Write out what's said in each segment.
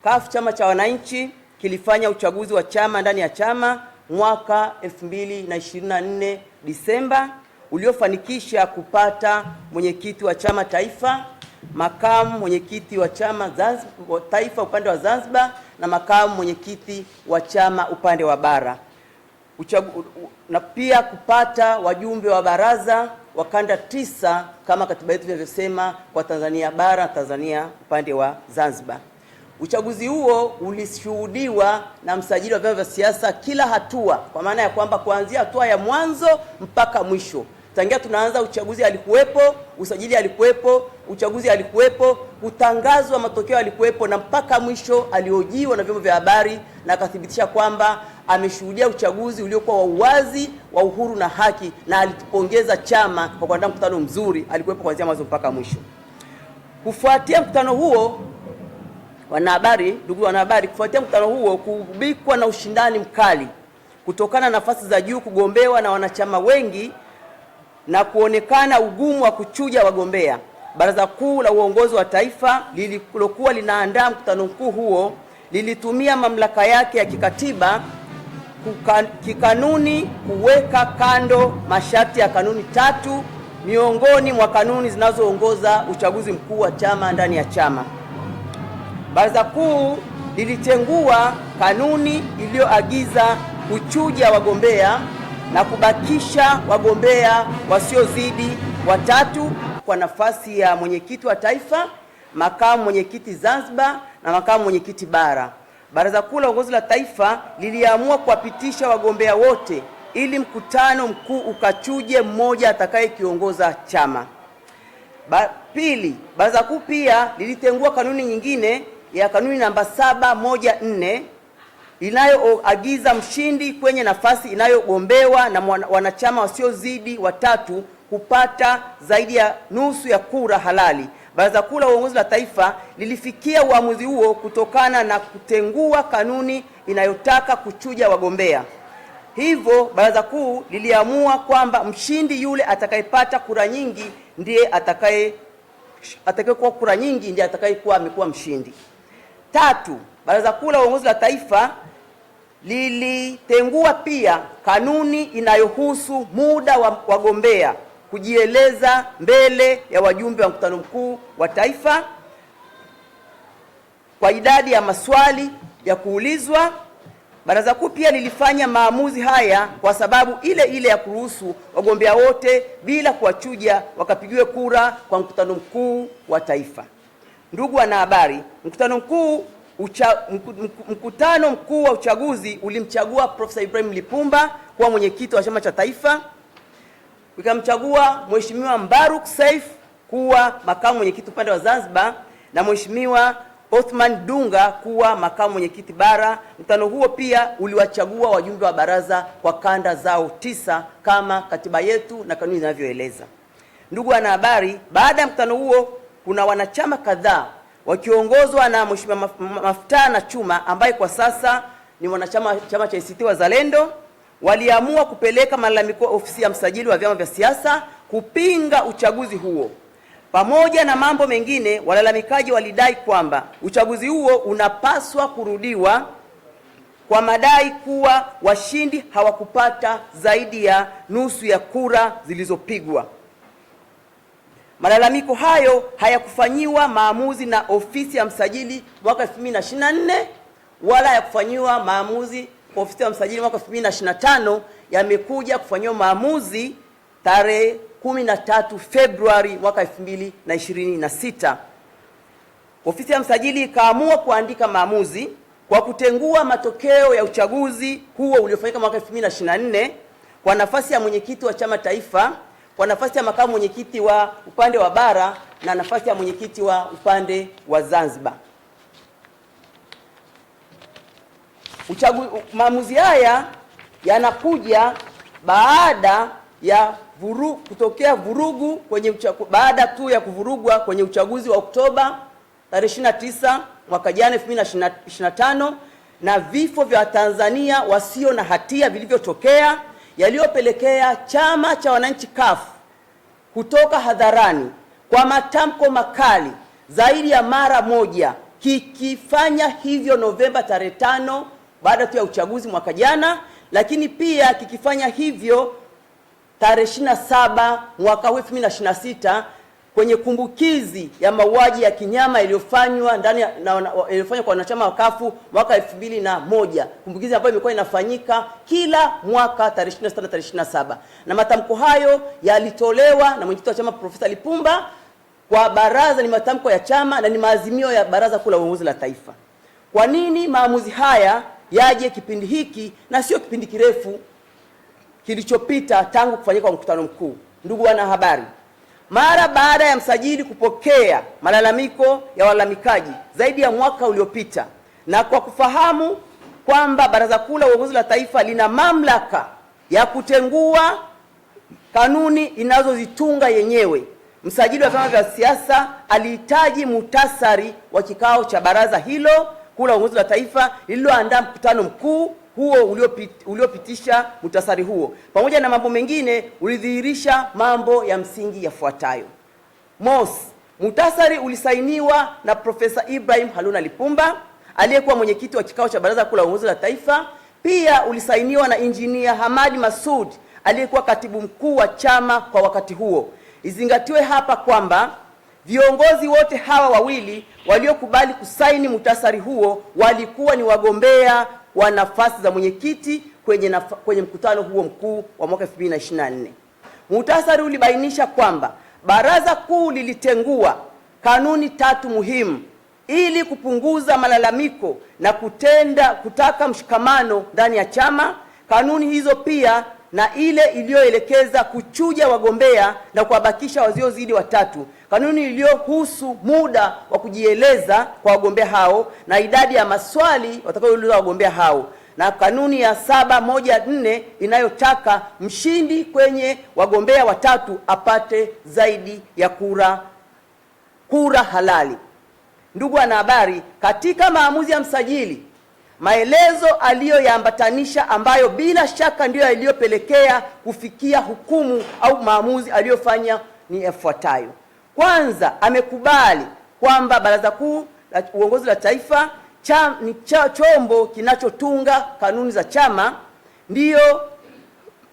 CUF chama cha wananchi kilifanya uchaguzi wa chama ndani ya chama mwaka 2024 Disemba, uliofanikisha kupata mwenyekiti wa chama taifa, makamu mwenyekiti wa chama taifa upande wa Zanzibar na makamu mwenyekiti wa chama upande wa bara. Na pia kupata wajumbe wa baraza wa kanda 9 kama katiba yetu inavyosema kwa Tanzania bara, Tanzania upande wa Zanzibar. Uchaguzi huo ulishuhudiwa na msajili wa vyama vya siasa kila hatua, kwa maana ya kwamba kuanzia hatua ya mwanzo mpaka mwisho. Tangia tunaanza uchaguzi alikuwepo, usajili alikuwepo, uchaguzi alikuwepo, kutangazwa matokeo alikuwepo, na mpaka mwisho aliojiwa na vyombo vya habari na akathibitisha kwamba ameshuhudia uchaguzi uliokuwa wa uwazi, wa uhuru na haki, na alitupongeza chama kwa kuandaa mkutano mzuri. Alikuwepo kuanzia mwanzo mpaka mwisho. Kufuatia mkutano huo, ndugu wanahabari, kufuatia mkutano huo kubikwa na ushindani mkali kutokana na nafasi za juu kugombewa na wanachama wengi na kuonekana ugumu wa kuchuja wagombea, Baraza Kuu la Uongozi wa Taifa lililokuwa linaandaa mkutano mkuu huo lilitumia mamlaka yake ya kikatiba kikanuni kuweka kando masharti ya kanuni 3 miongoni mwa kanuni zinazoongoza uchaguzi mkuu wa chama ndani ya chama. Baraza Kuu lilitengua kanuni iliyoagiza kuchuja wagombea na kubakisha wagombea wasiozidi 3 kwa nafasi ya mwenyekiti wa taifa, makamu mwenyekiti Zanzibar na makamu mwenyekiti bara. Baraza Kuu la Uongozi la Taifa liliamua kuwapitisha wagombea wote ili mkutano mkuu ukachuje mmoja atakayekiongoza chama. Pili, Baraza Kuu pia lilitengua kanuni nyingine ya kanuni namba 714 inayoagiza mshindi kwenye nafasi inayogombewa na wanachama wasiozidi 3 kupata zaidi ya nusu ya kura halali. Baraza Kuu la Uongozi la Taifa lilifikia uamuzi huo kutokana na kutengua kanuni inayotaka kuchuja wagombea. Hivyo Baraza Kuu liliamua kwamba mshindi yule atakayepata kura nyingi ndiye atakayekuwa kura nyingi ndiye atakayekuwa amekuwa mshindi. 3, Baraza Kuu la Uongozi la Taifa lilitengua pia kanuni inayohusu muda wa wagombea kujieleza mbele ya wajumbe wa mkutano mkuu wa taifa kwa idadi ya maswali ya kuulizwa. Baraza Kuu pia lilifanya maamuzi haya kwa sababu ile ya kuruhusu wagombea wote bila kuwachuja wakapigiwe kura kwa mkutano mkuu wa taifa. Ndugu wanahabari, mkutano mkuu wa uchaguzi ulimchagua Profesa Ibrahim Lipumba kuwa mwenyekiti wa chama cha taifa, ukamchagua Mheshimiwa Mbaruk Saif kuwa makamu mwenyekiti upande wa Zanzibar na Mheshimiwa Othman Dunga kuwa makamu mwenyekiti bara. Mkutano huo pia uliwachagua wajumbe wa baraza kwa kanda zao 9 kama katiba yetu na kanuni zinavyoeleza. Ndugu wanahabari, baada ya mkutano huo kuna wanachama kadhaa wakiongozwa na Mheshimiwa Maftana Chuma ambaye kwa sasa ni mwanachama chama cha ACT Wazalendo waliamua kupeleka malalamiko ofisi ya msajili wa vyama vya siasa kupinga uchaguzi huo. Pamoja na mambo mengine, walalamikaji walidai kwamba uchaguzi huo unapaswa kurudiwa kwa madai kuwa washindi hawakupata zaidi ya nusu ya kura zilizopigwa. Malalamiko hayo hayakufanyiwa maamuzi na ofisi ya msajili mwaka 2024 wala hayakufanyiwa maamuzi kwa ofisi ya msajili mwaka 2025, yamekuja kufanyiwa maamuzi tarehe 13 Februari mwaka 2026. Ofisi ya msajili ikaamua kuandika maamuzi kwa kutengua matokeo ya uchaguzi huo uliofanyika mwaka 2024 kwa nafasi ya mwenyekiti wa chama taifa, kwa nafasi ya makamu mwenyekiti wa upande wa bara na nafasi ya mwenyekiti wa upande wa Zanzibar. Maamuzi haya yanakuja baada ya kutokea vurugu kwenye baada tu ya kuvurugwa kwenye uchaguzi wa Oktoba tarehe 29 mwaka jana 2025 na vifo vya Tanzania wasio na hatia vilivyotokea, yaliyopelekea chama cha wananchi CUF kutoka hadharani kwa matamko makali zaidi ya mara moja kikifanya hivyo Novemba tarehe 5 baada tu ya uchaguzi mwaka jana, lakini pia kikifanya hivyo tarehe 27 mwaka 2026 kwenye kumbukizi ya mauaji ya kinyama iliyofanywa iliyofanywa kwa wanachama wa CUF mwaka 2001, kumbukizi ambayo imekuwa inafanyika kila mwaka tarehe 26 tarehe 27. Na matamko hayo yalitolewa na mwenyekiti wa chama Profesa Lipumba kwa baraza, ni matamko ya chama na ni maazimio ya Baraza Kuu la Uongozi la Taifa. Kwa nini maamuzi haya yaje kipindi hiki na sio kipindi kirefu kilichopita tangu kufanyika kwa mkutano mkuu? Ndugu wanahabari, mara baada ya msajili kupokea malalamiko ya walalamikaji zaidi ya mwaka uliopita, na kwa kufahamu kwamba Baraza Kuu la Uongozi la Taifa lina mamlaka ya kutengua kanuni inazozitunga yenyewe, msajili wa vyama vya siasa alihitaji muhtasari wa kikao cha baraza hilo Kuu la Uongozi la Taifa lililoandaa mkutano mkuu huo uliopitisha muhtasari huo. Pamoja na mambo mengine, ulidhihirisha mambo ya msingi yafuatayo. Mosi, muhtasari ulisainiwa na Profesa Ibrahim Haruna Lipumba aliyekuwa mwenyekiti wa kikao cha Baraza Kuu la Uongozi la Taifa. Pia ulisainiwa na Injinia Hamadi Masud aliyekuwa katibu mkuu wa chama kwa wakati huo. Izingatiwe hapa kwamba viongozi wote hawa wawili waliokubali kusaini muhtasari huo walikuwa ni wagombea wa nafasi za mwenyekiti kwenye mkutano huo mkuu wa mwaka 2024. Muhtasari ulibainisha kwamba Baraza Kuu lilitengua kanuni 3 muhimu ili kupunguza malalamiko na kutaka mshikamano ndani ya chama. Kanuni hizo pia na ile iliyoelekeza kuchuja wagombea na kuwabakisha wasiozidi 3, kanuni iliyohusu muda wa kujieleza kwa wagombea hao na idadi ya maswali watakayoulizwa wagombea hao, na kanuni ya 714 inayotaka mshindi kwenye wagombea 3 apate zaidi ya kura halali. Ndugu wanahabari, katika maamuzi ya msajili, maelezo aliyoyaambatanisha ambayo bila shaka ndiyo yaliyopelekea kufikia hukumu au maamuzi aliyofanya ni yafuatayo. Kwanza, amekubali kwamba Baraza Kuu la Uongozi la Taifa ni chombo kinachotunga kanuni za chama, ndiyo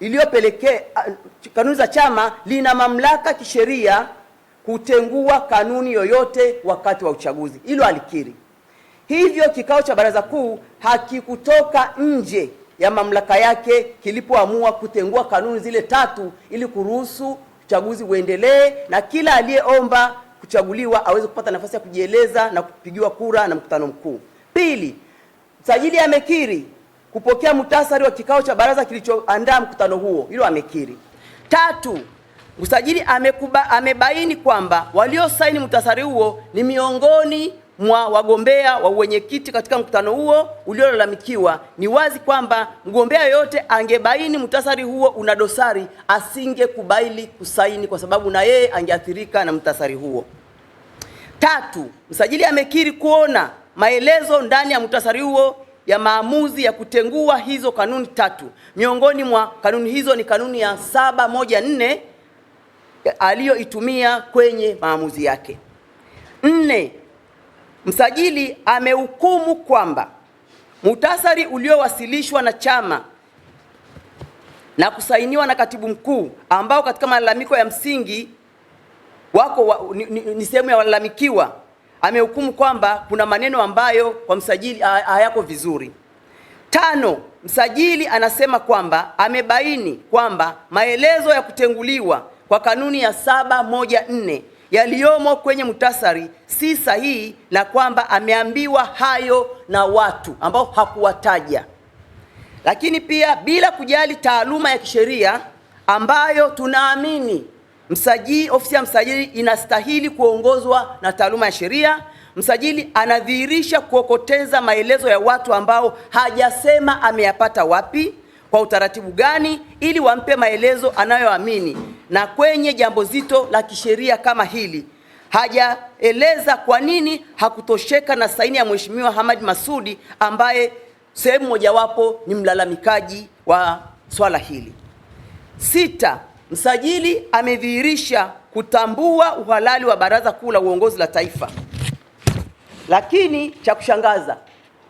iliyopelekea kanuni za chama lina mamlaka kisheria kutengua kanuni yoyote wakati wa uchaguzi. Hilo alikiri. Hivyo kikao cha Baraza Kuu hakikutoka nje ya mamlaka yake kilipoamua kutengua kanuni zile 3 ili kuruhusu uchaguzi uendelee na kila aliyeomba kuchaguliwa aweze kupata nafasi ya kujieleza na kupigiwa kura na mkutano mkuu. Pili, msajili amekiri kupokea muhtasari wa kikao cha baraza kilichoandaa mkutano huo. Hilo amekiri. 3, msajili amebaini kwamba waliosaini muhtasari huo ni miongoni mwa wagombea wa uwenyekiti katika mkutano huo uliolalamikiwa. Ni wazi kwamba mgombea yote angebaini muhtasari huo una dosari asingekubali kusaini kwa sababu na yeye angeathirika na muhtasari huo. 3, msajili amekiri kuona maelezo ndani ya muhtasari huo ya maamuzi ya kutengua hizo kanuni 3. Miongoni mwa kanuni hizo ni kanuni ya 714 aliyoitumia kwenye maamuzi yake. 4, msajili amehukumu kwamba muhtasari uliowasilishwa na chama na kusainiwa na katibu mkuu, ambao katika malalamiko ya msingi ni sehemu ya walalamikiwa, amehukumu kwamba kuna maneno ambayo kwa msajili hayako vizuri. 5, msajili anasema kwamba amebaini kwamba maelezo ya kutenguliwa kwa kanuni ya 714 yaliyomo kwenye muhtasari si sahihi na kwamba ameambiwa hayo na watu ambao hakuwataja. Lakini pia bila kujali taaluma ya kisheria ambayo tunaamini ofisi ya msajili inastahili kuongozwa na taaluma ya sheria, msajili anadhihirisha kuokoteza maelezo ya watu ambao hajasema ameyapata wapi, kwa utaratibu gani, ili wampe maelezo anayoamini. Na kwenye jambo zito la kisheria kama hili, hajaeleza kwa nini hakutosheka na saini ya Mheshimiwa Hamadi Masudi ambaye sehemu mojawapo ni mlalamikaji wa swala hili. 6, msajili amedhihirisha kutambua uhalali wa Baraza Kuu la Uongozi la Taifa Lakini cha kushangaza,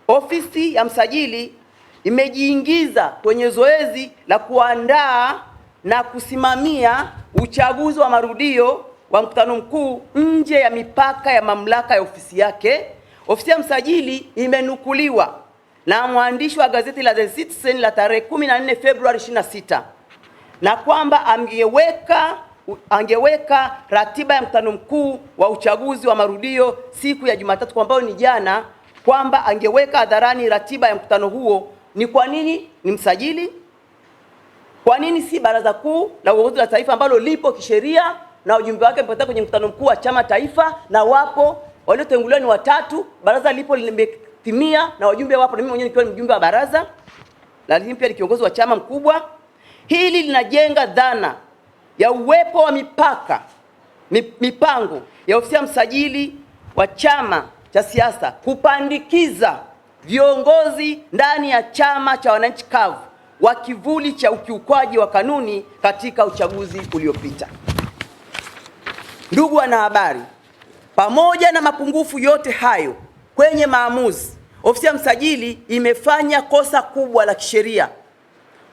ofisi ya msajili imejiingiza kwenye zoezi la kuandaa na kusimamia uchaguzi wa marudio wa mkutano mkuu nje ya mipaka ya mamlaka ya ofisi yake. Ofisi ya msajili imenukuliwa na mwandishi wa gazeti la The Citizen la tarehe 14 Februari 26 na kwamba angeweka ratiba ya mkutano mkuu wa uchaguzi wa marudio siku ya Jumatatu, ambayo ni jana, kwamba angeweka hadharani ratiba ya mkutano huo. Ni kwa nini ni msajili? Kwa nini si Baraza Kuu la Uongozi wa Taifa ambalo lipo kisheria na ujumbe wake mpaka kwenye mkutano mkuu wa chama taifa, na wapo waliotenguliwa ni watatu, baraza lipo limetimia na wajumbe wapo, na mimi mwenyewe nikiwa mjumbe wa baraza, lakini pia ni kiongozi wa chama mkubwa. Hili linajenga dhana ya uwepo wa mipango ya ofisi ya msajili wa chama cha siasa kupandikiza viongozi ndani ya chama cha wananchi CUF wa kivuli cha ukiukwaji wa kanuni katika uchaguzi uliopita. Ndugu wanahabari, pamoja na mapungufu yote hayo kwenye maamuzi, ofisi ya msajili imefanya kosa kubwa la kisheria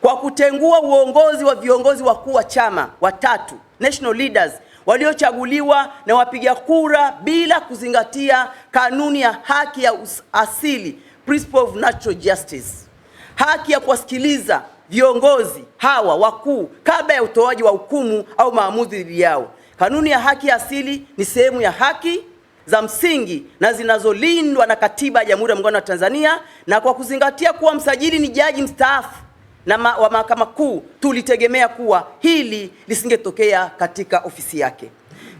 kwa kutengua uongozi wa viongozi wakuu wa chama watatu, national leaders, waliochaguliwa na wapiga kura bila kuzingatia kanuni ya haki ya asili, principle of natural justice, haki ya kuwasikiliza viongozi hawa wakuu kabla ya utoaji wa hukumu au maamuzi dhidi yao. Kanuni ya haki ya asili ni sehemu ya haki za msingi na zinazolindwa na Katiba ya Jamhuri ya Muungano wa Tanzania, na kwa kuzingatia kuwa msajili ni jaji mstaafu wa Mahakama Kuu, tulitegemea kuwa hili lisingetokea katika ofisi yake.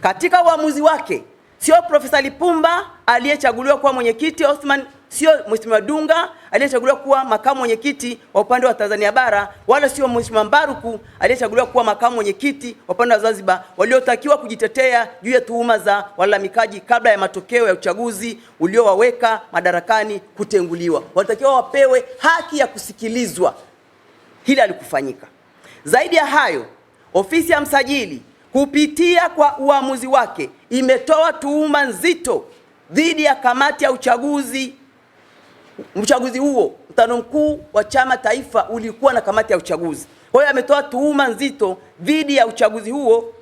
Katika uamuzi wake, sio Profesa Lipumba aliyechaguliwa kuwa mwenyekiti, Othman, sio Mheshimiwa Dunga aliyechaguliwa kuwa makamu mwenyekiti wa upande wa Tanzania bara, wala sio Mheshimiwa Mbaruku aliyechaguliwa kuwa makamu mwenyekiti wa upande wa Zanzibar, waliotakiwa kujitetea juu ya tuhuma za walalamikaji kabla ya matokeo ya uchaguzi uliowaweka madarakani kutenguliwa. Walitakiwa wapewe haki ya kusikilizwa. Hili halikufanyika. Zaidi ya hayo, ofisi ya msajili kupitia kwa uamuzi wake imetoa tuhuma nzito dhidi ya kamati ya uchaguzi huo. Mkutano mkuu wa chama taifa ulikuwa na kamati ya uchaguzi. Kwa hiyo ametoa tuhuma nzito dhidi ya uchaguzi huo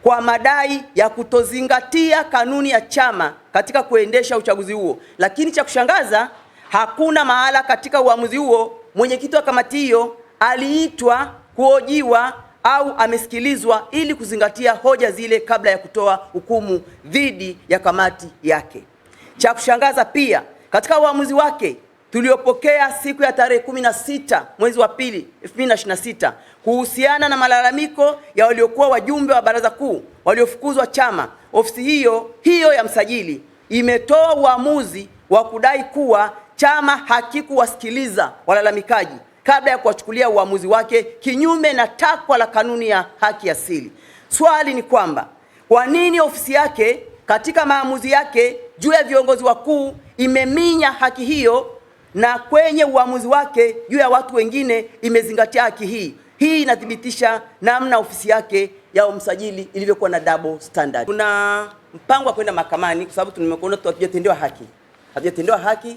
kwa madai ya kutozingatia kanuni ya chama katika kuendesha uchaguzi huo. Lakini cha kushangaza, hakuna mahala katika uamuzi huo mwenyekiti wa kamati hiyo aliitwa kuhojiwa au amesikilizwa ili kuzingatia hoja zile kabla ya kutoa hukumu dhidi ya kamati yake. Cha kushangaza pia, katika uamuzi wake tuliopokea siku ya tarehe 16 mwezi wa pili 2026 kuhusiana na malalamiko ya waliokuwa wajumbe wa Baraza Kuu waliofukuzwa chama, ofisi hiyo ya msajili imetoa uamuzi wa kudai kuwa chama hakikuwasikiliza walalamikaji kabla ya kuwachukulia uamuzi wake kinyume na takwa la kanuni ya haki asili. Swali ni kwamba kwa nini ofisi yake katika maamuzi yake juu ya viongozi wakuu imeminya haki hiyo na kwenye uamuzi wake juu ya watu wengine imezingatia haki hii? Hii inathibitisha namna ofisi yake ya msajili ilivyokuwa na double standard. Kuna mpango wa kwenda mahakamani kwa sababu tumeona hatujatendewa haki.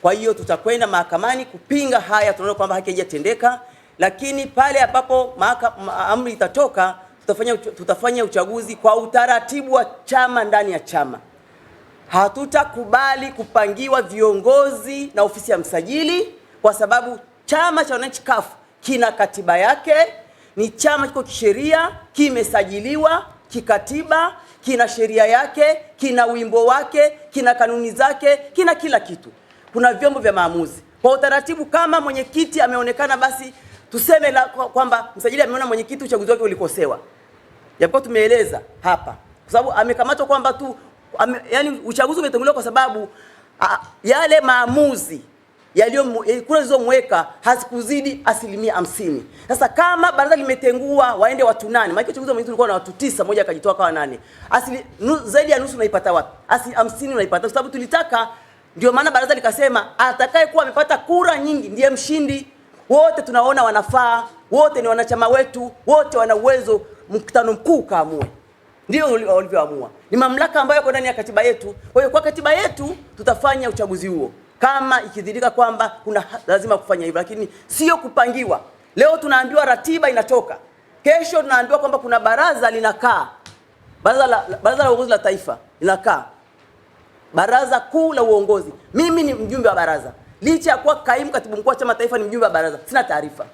Kwa hiyo tutakwenda mahakamani kupinga haya, tunaona kwamba haki haijatendeka, lakini pale ambapo amri itatoka tutafanya uchaguzi kwa utaratibu wa chama ndani ya chama. Hatutakubali kupangiwa viongozi na ofisi ya msajili, kwa sababu chama cha wananchi CUF kina katiba yake, ni chama kiko kisheria, kimesajiliwa kikatiba, kina sheria yake, kina wimbo wake, kina kanuni zake, kina kila kitu. Kuna vyombo vya maamuzi. Kwa utaratibu, kama mwenyekiti ameonekana, basi tuseme kwamba msajili ameona mwenyekiti uchaguzi wake ulikosewa. Japo tumeeleza hapa kwa sababu amekamatwa kwamba yani uchaguzi umetenguliwa kwa sababu yale maamuzi kura zilizomweka hazikuzidi 50%. Sasa kama baraza limetengua waende watu 8, maana uchaguzi wa mwenyekiti ulikuwa na watu 9, mmoja akajitoa kwa 8. Zaidi ya nusu unaipata wapi? 50 unaipata, kwa sababu tulitaka, ndio maana baraza likasema atakaye kuwa amepata kura nyingi ndiye mshindi. Wote tunaona wanafaa, wote ni wanachama wetu, wote wana uwezo, mkutano mkuu kaamue. Ndio walivyoamua. ni mamlaka ambayo yako ndani ya katiba yetu. Kwa hiyo kwa katiba yetu tutafanya uchaguzi huo kama ikidhirika kwamba kuna lazima kufanya hivyo, lakini sio kupangiwa. Leo tunaambiwa ratiba inatoka, kesho tunaambiwa kwamba kuna baraza linakaa, baraza la uongozi la taifa linakaa, baraza kuu la uongozi. Mimi ni mjumbe wa baraza, licha ya kuwa kaimu katibu mkuu wa chama taifa, ni mjumbe wa baraza, sina taarifa.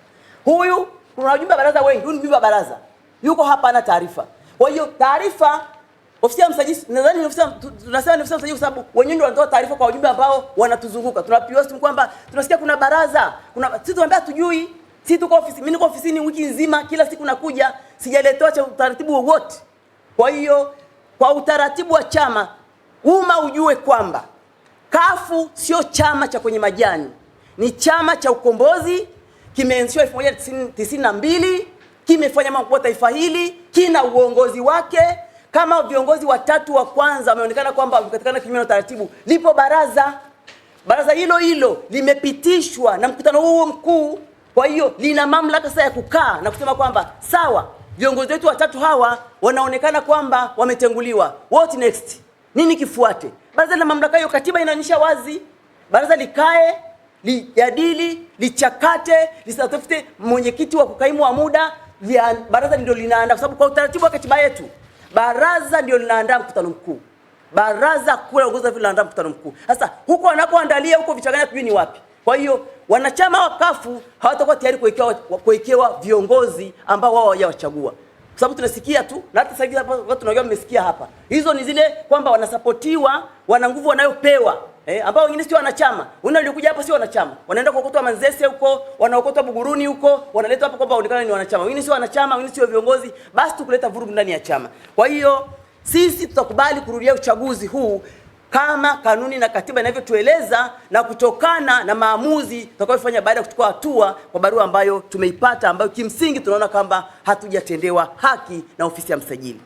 Huyu kuna wajumbe wa baraza wengi, huyu ni mjumbe wa baraza, yuko hapa ana taarifa. Kwa hiyo taarifa, ofisi ya msajili, nadhani tunasema ni ofisi ya msajili kwa sababu wenyewe ndio wanatoa taarifa kwa wajumbe ambao wanatuzunguka. Tunapiwa simu kwamba tunasikia kuna baraza, sisi tunaambia tujui. Sisi tuko ofisi, mimi niko ofisini wiki nzima, kila siku nakuja, sijaletewa cha utaratibu wowote. Kwa hiyo kwa utaratibu wa chama, umma ujue kwamba CUF sio chama cha kwenye majani, ni chama cha ukombozi, kimeanzishwa 1992, kimefanya mambo kwa taifa hili, kina uongozi wake. Kama viongozi watatu wa kwanza wameonekana kwamba wamekatikana kinyume na utaratibu, lipo baraza. Baraza hilo limepitishwa na mkutano huu mkuu. Kwa hiyo lina mamlaka sasa ya kukaa na kusema kwamba sawa, viongozi wetu watatu hawa wanaonekana kwamba wametenguliwa, what next? Nini kifuate? Baraza lina mamlaka hiyo, katiba inaonyesha wazi. Baraza likae, lijadili, lichakate, lisatafute mwenyekiti wa kukaimu wa muda. Baraza ndio linaandaa, kwa sababu kwa utaratibu wa katiba yetu baraza ndio linaandaa mkutano mkuu. Baraza kuu la uongozi linaandaa mkutano mkuu. Sasa huko wanapoandalia huko vichanganya tujui ni wapi. Kwa hiyo wanachama wa CUF hawatakuwa tayari kuwekewa viongozi ambao wao hawajawachagua. Kwa sababu tunasikia tu, na hata sasa hivi watu tunajua, mmesikia hapa, hizo ni zile kwamba wanasapotiwa, wana nguvu wanayopewa, ambao wengine sio wanachama. Wengine walikuja hapa sio wanachama, wanaenda kuokotwa Manzese huko, wanaokotwa Buguruni huko, wanaletwa hapa kwamba waonekane ni wanachama. Wengine sio wanachama, wengine sio viongozi, basi tukuleta vurugu ndani ya chama. Kwa hiyo sisi tutakubali kurudia uchaguzi huu kama kanuni na katiba inavyotueleza, na kutokana na maamuzi tutakayofanya baada ya kuchukua hatua kwa barua ambayo tumeipata, ambayo kimsingi tunaona kwamba hatujatendewa haki na ofisi ya msajili.